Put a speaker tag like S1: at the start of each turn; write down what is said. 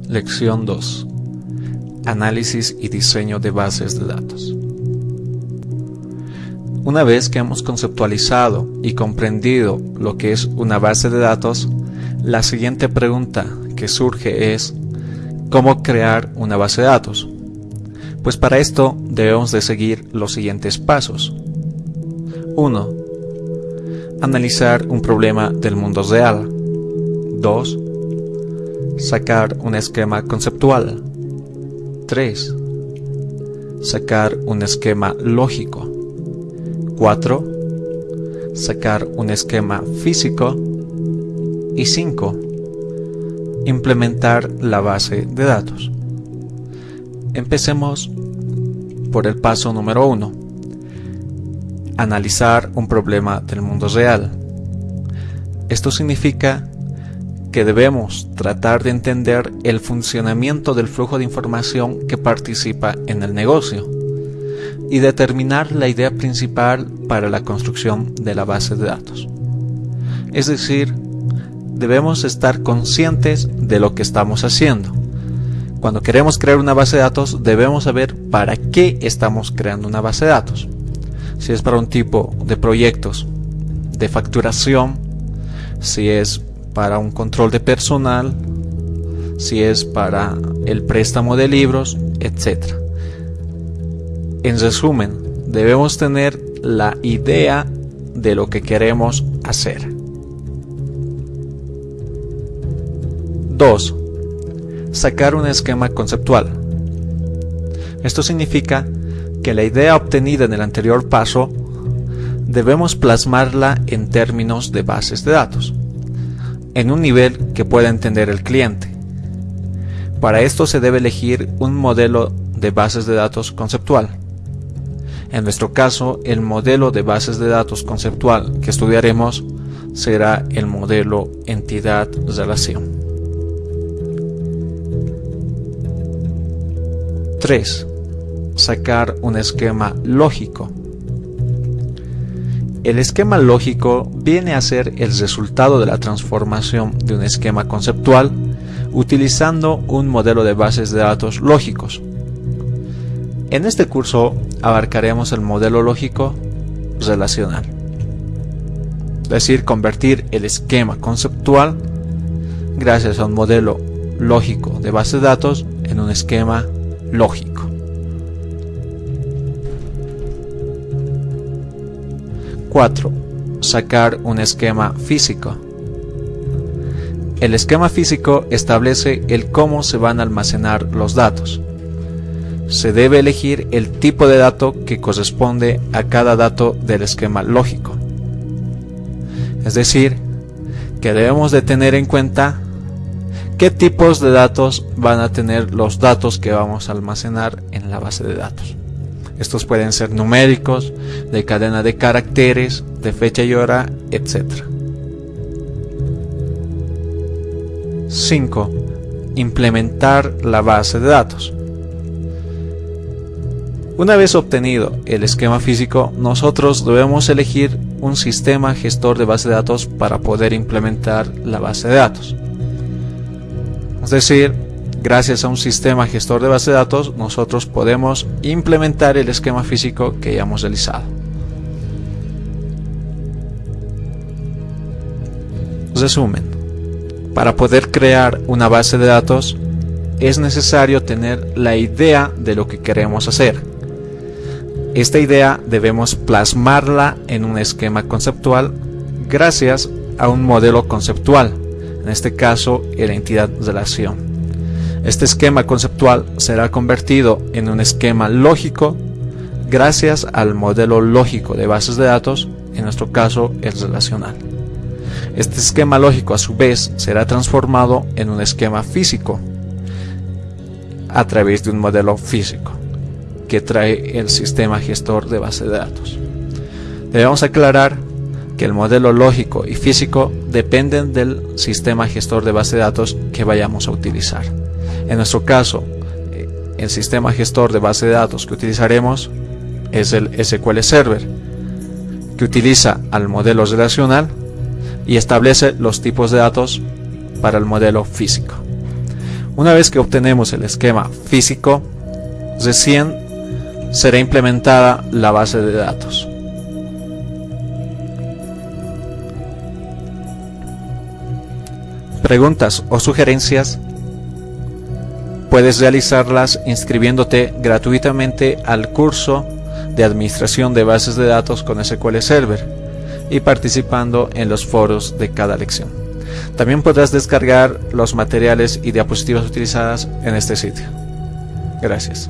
S1: Lección 2. Análisis y diseño de bases de datos. Una vez que hemos conceptualizado y comprendido lo que es una base de datos, la siguiente pregunta que surge es ¿cómo crear una base de datos? Pues para esto debemos de seguir los siguientes pasos. 1. Analizar un problema del mundo real. 2. Sacar un esquema conceptual. 3. Sacar un esquema lógico. 4. Sacar un esquema físico. Y 5. Implementar la base de datos. Empecemos por el paso número 1. Analizar un problema del mundo real. Esto significa que debemos tratar de entender el funcionamiento del flujo de información que participa en el negocio y determinar la idea principal para la construcción de la base de datos. Es decir, debemos estar conscientes de lo que estamos haciendo. Cuando queremos crear una base de datos, debemos saber para qué estamos creando una base de datos. Si es para un tipo de proyectos de facturación, si es para un control de personal, si es para el préstamo de libros, etc. En resumen, debemos tener la idea de lo que queremos hacer. 2. Sacar un esquema conceptual. Esto significa que la idea obtenida en el anterior paso debemos plasmarla en términos de bases de datos, en un nivel que pueda entender el cliente. Para esto se debe elegir un modelo de bases de datos conceptual. En nuestro caso, el modelo de bases de datos conceptual que estudiaremos será el modelo entidad-relación. 3. Sacar un esquema lógico. El esquema lógico viene a ser el resultado de la transformación de un esquema conceptual utilizando un modelo de bases de datos lógicos. En este curso abarcaremos el modelo lógico relacional, es decir, convertir el esquema conceptual gracias a un modelo lógico de base de datos en un esquema lógico. 4. Sacar un esquema físico. El esquema físico establece el cómo se van a almacenar los datos. Se debe elegir el tipo de dato que corresponde a cada dato del esquema lógico. Es decir, que debemos de tener en cuenta qué tipos de datos van a tener los datos que vamos a almacenar en la base de datos. Estos pueden ser numéricos, de cadena de caracteres, de fecha y hora, etc. 5. Implementar la base de datos. Una vez obtenido el esquema físico, nosotros debemos elegir un sistema gestor de base de datos para poder implementar la base de datos. Es decir, gracias a un sistema gestor de base de datos, nosotros podemos implementar el esquema físico que ya hemos realizado. Resumen: para poder crear una base de datos es necesario tener la idea de lo que queremos hacer. Esta idea debemos plasmarla en un esquema conceptual gracias a un modelo conceptual, en este caso la entidad-relación. Este esquema conceptual será convertido en un esquema lógico gracias al modelo lógico de bases de datos, en nuestro caso el relacional. Este esquema lógico a su vez será transformado en un esquema físico a través de un modelo físico que trae el sistema gestor de base de datos. Debemos aclarar que el modelo lógico y físico dependen del sistema gestor de base de datos que vayamos a utilizar. En nuestro caso, el sistema gestor de base de datos que utilizaremos es el SQL Server, que utiliza al modelo relacional y establece los tipos de datos para el modelo físico. Una vez que obtenemos el esquema físico, recién será implementada la base de datos. Preguntas o sugerencias puedes realizarlas inscribiéndote gratuitamente al curso de Administración de Bases de Datos con SQL Server y participando en los foros de cada lección. También podrás descargar los materiales y diapositivas utilizadas en este sitio. Gracias.